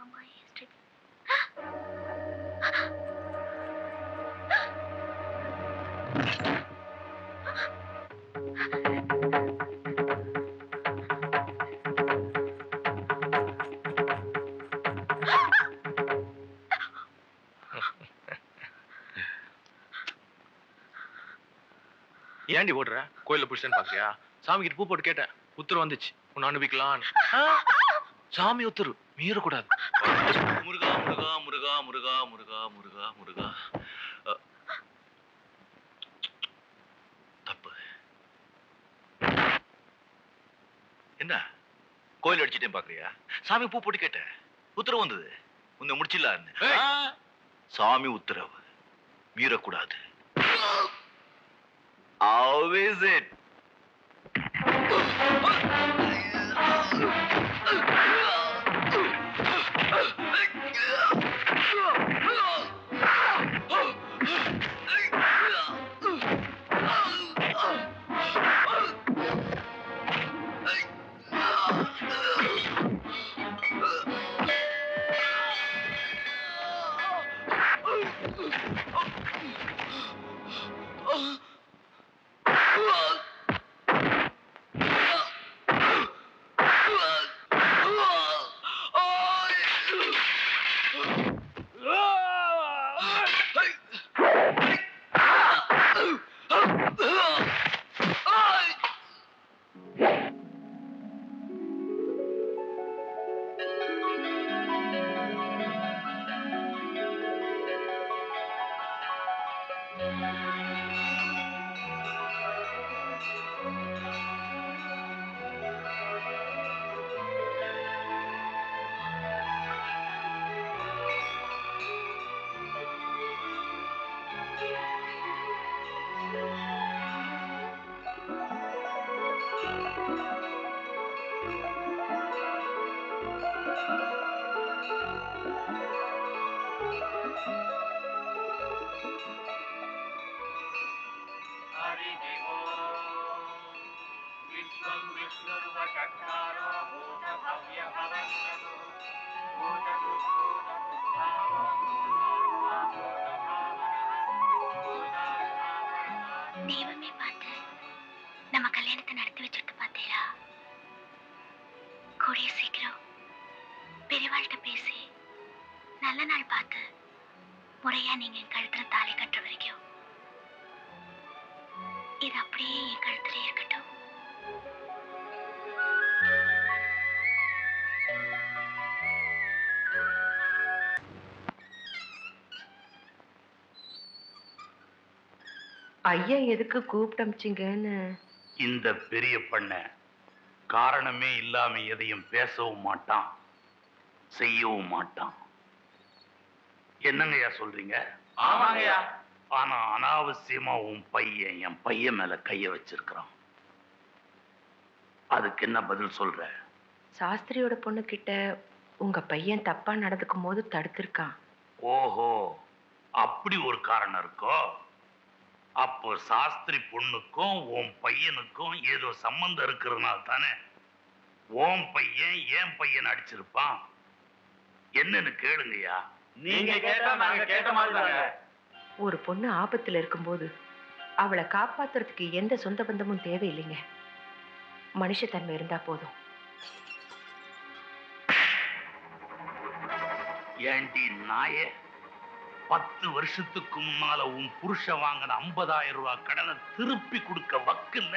அம்மா history. ஏண்டி ஓடுற? கோயில்ல புடிச்சேன்னு பாக்குறியா? சாமி கிட்ட பூ போட்டு கேட்டேன். உத்தரவு வந்துச்சு. உன்னை அனுப்பிக்கலான்னு. சாமி உத்தரவு மீறக்கூடாது. முருகா முருகா முருகா முருகா முருகா முருகா முருகா. தப்பு. என்ன கோயில் அடிச்சுட்டேன் பாக்குறியா? சாமி பூ போட்டு கேட்டேன். உத்தரவு வந்தது. உன்னை முடிச்சிடலான்னு. சாமி உத்தரவு மீறக்கூடாது. How is it? தெய்வமே பார்த்து நம்ம கல்யாணத்தை நடத்தி வச்சிருக்கு பார்த்தீங்களா? கூடிய சீக்கிரம் பெரியவாள்கிட்ட பேசி நல்ல நாள் பார்த்து முறையா நீங்க என் கழுத்துல தாலி கட்டுற வரைக்கும் இது அப்படியே என் கழுத்துல இருக்கட்டும். ஐயா எதுக்கு கூப்பிட்டு அமிச்சிங்கன்னு? இந்த பெரிய பண்ண காரணமே இல்லாம எதையும் பேசவும் மாட்டான், செய்யவும் மாட்டான். என்னங்கய்யா சொல்றீங்க? ஆமாங்கய்யா. ஆனா அனாவசியமா உன் பையன் என் பையன் மேல கைய வச்சிருக்கிறான். அதுக்கு என்ன பதில் சொல்ற? சாஸ்திரியோட பொண்ணு கிட்ட உங்க பையன் தப்பா நடந்துக்கும் போது தடுத்திருக்கான். ஓஹோ, அப்படி ஒரு காரணம் இருக்கோ? அப்போ சாஸ்திரி பொண்ணுக்கும் உன் பையனுக்கும் ஏதோ சம்பந்தம் இருக்கிறதுனால தானே உன் பையன் என் பையன் அடிச்சிருப்பான். என்னன்னு கேளுங்கய்யா. நீங்க கேட்டா நாங்க கேட்ட மாதிரி தாங்க. ஒரு பொண்ணு ஆபத்துல இருக்கும்போது அவளை காப்பாத்துறதுக்கு எந்த சொந்த பந்தமும் தேவையில்லைங்க. மனுஷத்தன்மை இருந்தா போதும். ஏண்டி நாயே, 10 வருஷத்துக்கு முன்னால உன் புருஷன் வாங்கின 50,000 ரூபாய் கடனை திருப்பி கொடுக்க வக்கில்ல,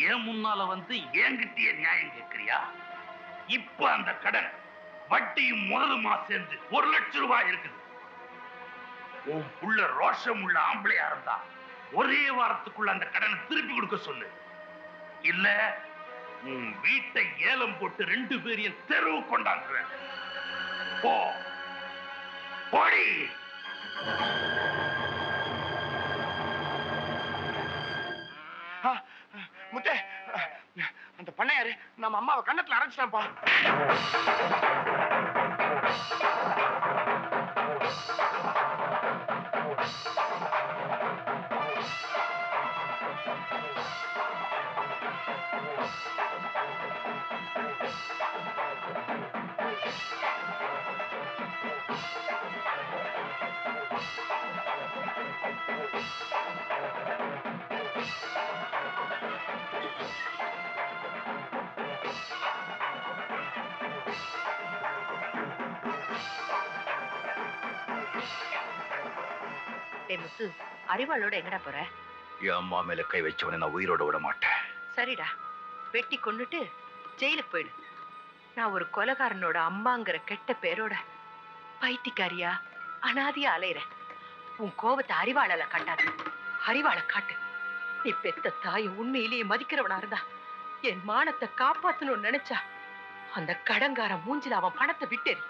ஏன் முன்னால வந்து என்கிட்டயே நியாயம் கேட்கிறியா? இப்ப அந்த கடன் வட்டியும் முதலுமா சேர்ந்து 1 லட்சம் ரூபாய் இருக்குது. உன் புள்ள ரோஷம் உள்ள ஆம்பளையா இருந்தா ஒரே வாரத்துக்குள்ள அந்த கடனை திருப்பி கொடுக்க சொல்லு. இல்ல உன் வீட்டை ஏலம் போட்டு 2 பேரையும் தெருவு கொண்டாக்குறேன். போ போடி. முத்தே, அந்த பண்ணையாரு நம்ம அம்மாவை கண்ணத்துல அரைச்சிட்டான்ப்பா. முத்து, அறிவாளோட எங்கடா போற? என் அம்மா மேல கை வச்சவனை நான் உயிரோட விட மாட்டேன். சரிடா, வெட்டி கொன்னுட்டு ஜெயிலுக்கு போயிடு. நான் ஒரு கொலைகாரனோட அம்மாங்கிற கெட்ட பேரோட பைத்தியக்காரியா அனாதியா அலையிறேன். உன் கோபத்தை அறிவாளால காட்டாது, அறிவாளை காட்டு. நீ பெத்த தாயை உண்மையிலேயே மதிக்கிறவனா இருந்தா என் மானத்தை காப்பாத்தணும்னு நினைச்சா அந்த கடங்கார மூஞ்சில அவன் பணத்தை விட்டேரி.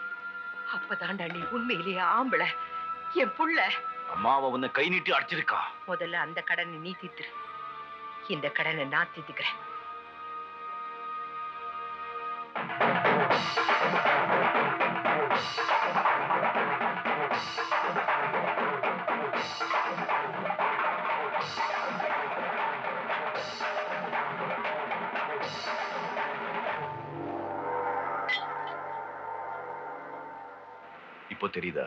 அப்பதான்டா நீ உண்மையிலேயே ஆம்பளை. என் புள்ள அம்மாவை உன்னை கை நீட்டி அடிச்சிருக்கா. முதல்ல அந்த கடனை நீ தீர்த்துரு, இந்த கடனை நான் தீர்த்துக்கிறேன். இப்போ தெரியுதா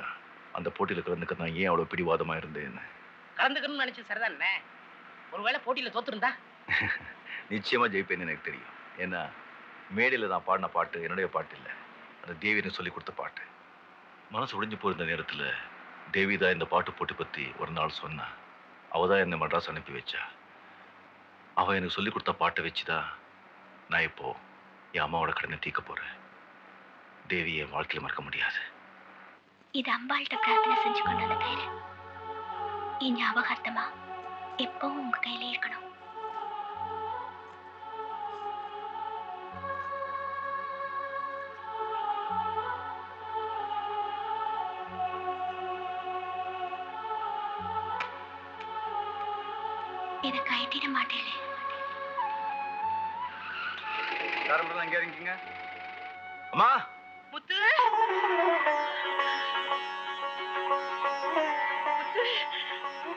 அந்த போட்டியில கலந்துக்க நான் ஏன் அவ்வளவு பிடிவாதமா இருந்தேன்னு? கலந்துக்கணும்னு நினைச்சு சரிதானே. ஒருவேளை போட்டியில தோத்துருந்தா நிச்சயமா ஜெயிப்பேன்னு எனக்கு தெரியும். ஏன்னா மேடையில நான் பாடின பாட்டு என்னுடைய பாட்டு இல்லை, அந்த தேவி எனக்கு சொல்லி கொடுத்த பாட்டு. மனசு உடைஞ்சு போயிருந்த நேரத்துல தேவி தான் இந்த பாட்டு போட்டி பத்தி ஒரு நாள் சொன்னா. அவ தான் என்னை மட்ராஸ் அனுப்பி வச்சா. அவ எனக்கு சொல்லி கொடுத்த பாட்டை வச்சுதான் நான் இப்போ என் அம்மாவோட கடனை தீர்க்க போறேன். தேவி என் வாழ்க்கையில மறக்க முடியாது. இது அம்பாள்கிட்ட பிரார்த்தனை செஞ்சு கொண்டு வந்த கயிறு. என் ஞாபகார்த்தமா எப்பவும் உங்க கையிலே இருக்கணும். இதை கட்டிட மாட்டேன். எங்க இருக்கீங்க அம்மா? முத்து,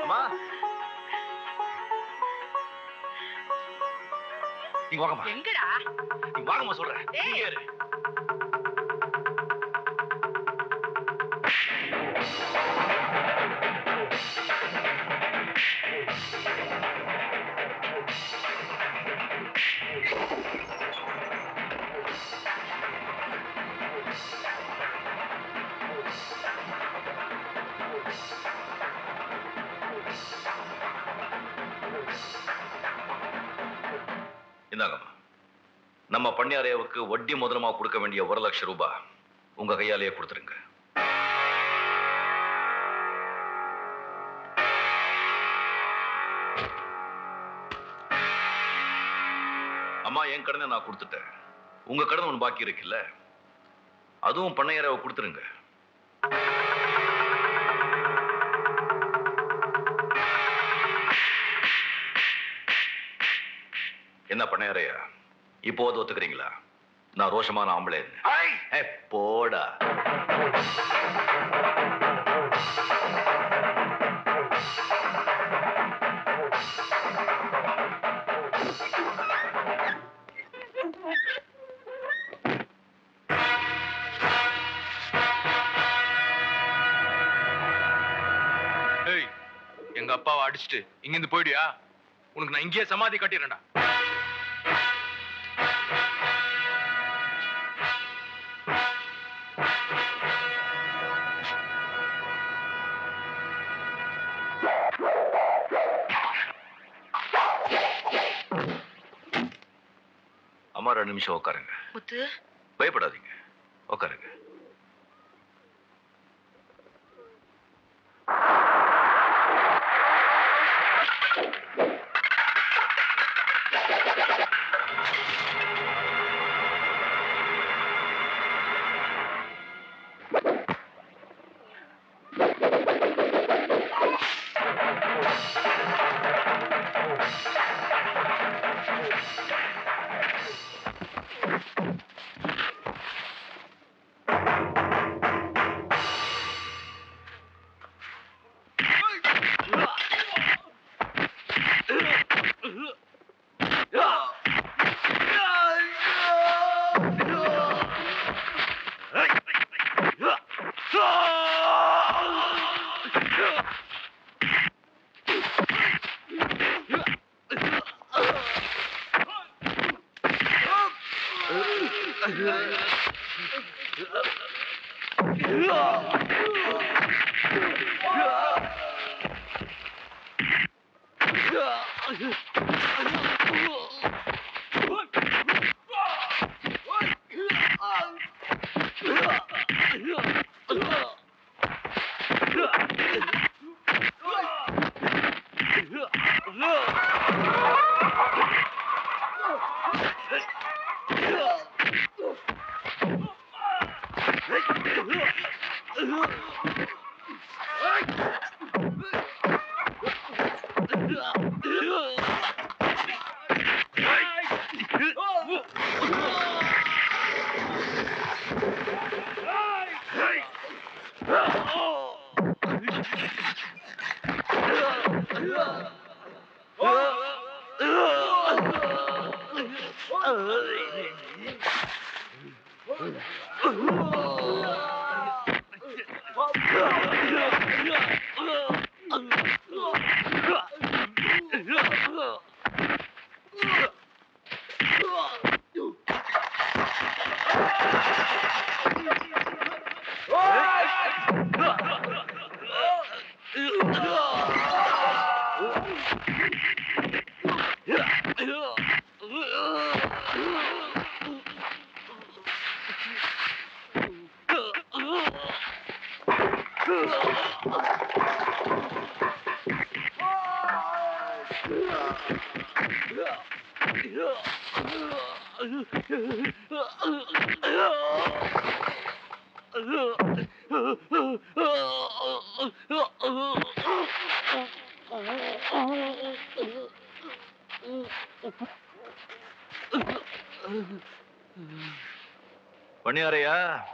அம்மா நீங்க வாங்கம்மா. எங்கடா? நீங்க வாங்கம்மா சொல்றேன். டேய். நீங்க ஏறு. இந்தாங்கம்மா. நம்ம பண்ணையாரையாவுக்கு வட்டி முதலமா கொடுக்க வேண்டிய 1 லட்சம் ரூபாய் உங்க கையாலேயே கொடுத்துருங்க. அம்மா என் கடனை நான் கொடுத்துட்டேன். உங்க கடன் ஒன்று பாக்கி இருக்குல்ல, அதுவும் பண்ணையாரையாவை கொடுத்துருங்க. என்ன பண்ணையாரையா, இப்போது ஒத்துக்கிறீங்களா நான் ரோஷமான ஆம்பளை? போடா. எங்க அப்பாவை அடிச்சுட்டு இங்கிருந்து போயிடுயா, உனக்கு நான் இங்கேயே சமாதி கட்டிடுறேன்டா. அம்மா 2 நிமிஷம் உட்காருங்க. முத்து, பயப்படாதீங்க, உட்காருங்க. பணியாரையா,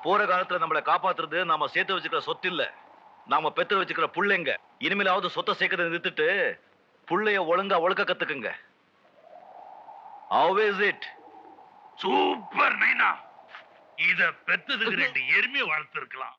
போற காலத்துல நம்மளை காப்பாத்துறது நாம சேர்த்து வச்சுக்கிற சொத்து இல்ல, நாம பெத்து வச்சுக்கிற புள்ளைங்க. இனிமேலாவது சொத்தை சேர்க்கறதை நிறுத்திட்டு புள்ளைய ஒழுங்கா ஒழுக்க கத்துக்குங்க. How is it? சூப்பர் நைனா. இத பெத்ததுக்கு 2 எருமையை வளர்த்திருக்கலாம்.